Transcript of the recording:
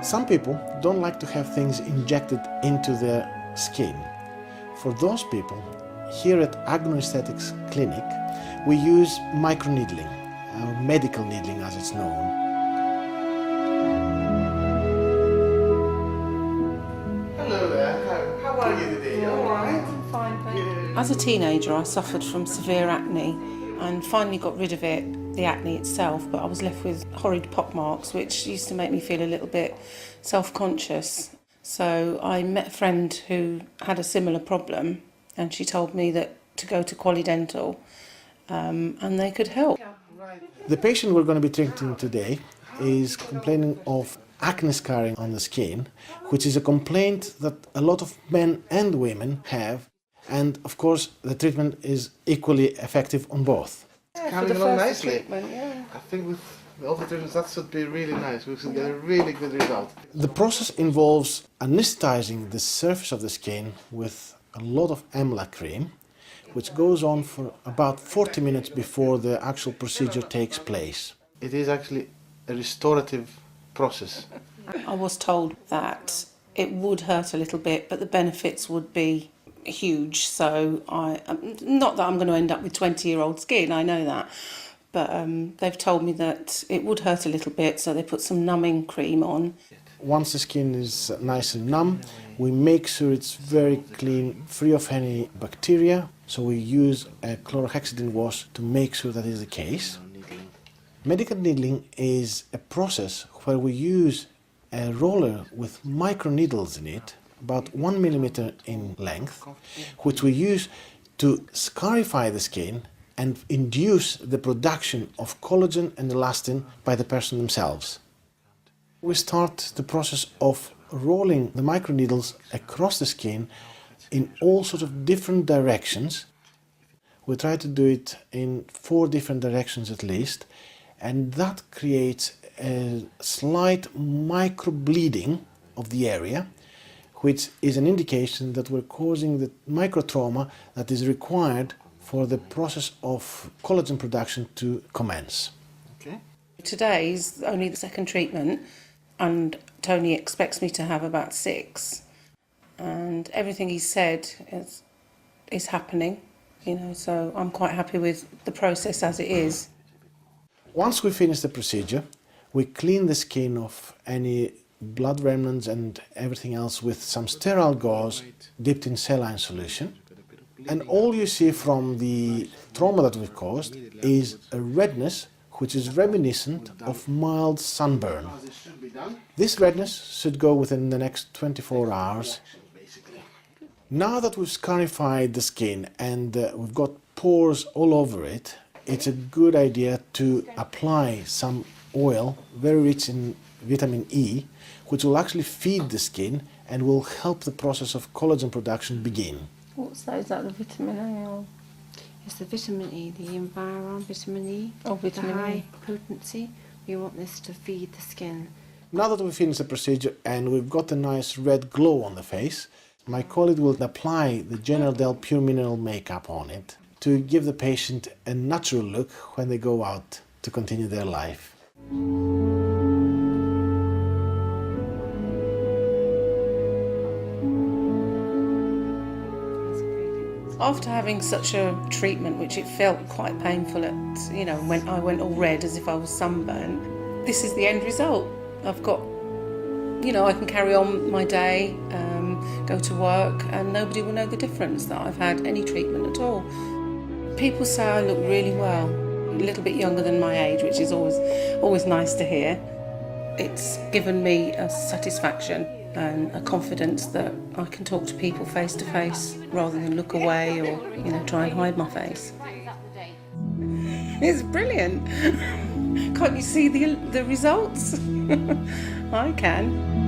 Some people don't like to have things injected into their skin. For those people, here at Agno Aesthetics Clinic, we use microneedling, or medical needling as it's known. Hello there, how are you today? You alright? I'm fine, thank you. As a teenager, I suffered from severe acne and finally got rid of it, the acne itself, but I was left with horrid pockmarks, which used to make me feel a little bit self-conscious. So I met a friend who had a similar problem, and she told me that to go to QualiDental and they could help. The patient we're going to be treating today is complaining of acne scarring on the skin, which is a complaint that a lot of men and women have, and of course the treatment is equally effective on both. It's coming along nicely. Yeah. I think with all the treatments that should be really nice. We should get a really good result. The process involves anesthetizing the surface of the skin with a lot of amla cream, which goes on for about 40 minutes before the actual procedure takes place. It is actually a restorative process. I was told that it would hurt a little bit, but the benefits would be huge. So not that I'm going to end up with 20-year-old skin, I know that, but they've told me that it would hurt a little bit, so they put some numbing cream on. Once the skin is nice and numb, we make sure it's very clean, free of any bacteria, so we use a chlorhexidine wash to make sure that is the case. Medical needling is a process where we use a roller with microneedles in it, about 1 millimeter in length, which we use to scarify the skin and induce the production of collagen and elastin by the person themselves. We start the process of rolling the microneedles across the skin in all sorts of different directions. We try to do it in 4 different directions at least, and that creates a slight microbleeding of the area, which is an indication that we're causing the microtrauma that is required for the process of collagen production to commence. Okay. Today is only the second treatment, and Tony expects me to have about 6. And everything he said is happening, so I'm quite happy with the process as it is. Once we finish the procedure, we clean the skin of any blood remnants and everything else with some sterile gauze dipped in saline solution. And all you see from the trauma that we've caused is a redness which is reminiscent of mild sunburn. This redness should go within the next 24 hours. Now that we've scarified the skin and we've got pores all over it, it's a good idea to apply some oil very rich in vitamin E, which will actually feed the skin and will help the process of collagen production begin. What's that? Is that the vitamin A or? It's the vitamin E, the Environ vitamin E, Oh, vitamin the high E. potency. We want this to feed the skin. Now that we've finished the procedure and we've got a nice red glow on the face, my colleague will apply the Iredale Pure Mineral makeup on it to give the patient a natural look when they go out to continue their life. After having such a treatment, which it felt quite painful at, when I went all red as if I was sunburned, this is the end result. I've got, I can carry on my day, go to work, and nobody will know the difference that I've had any treatment at all. People say I look really well, a little bit younger than my age, which is always nice to hear. It's given me a satisfaction and a confidence that I can talk to people face to face rather than look away or, try and hide my face. It's brilliant. Can't you see the results? I can.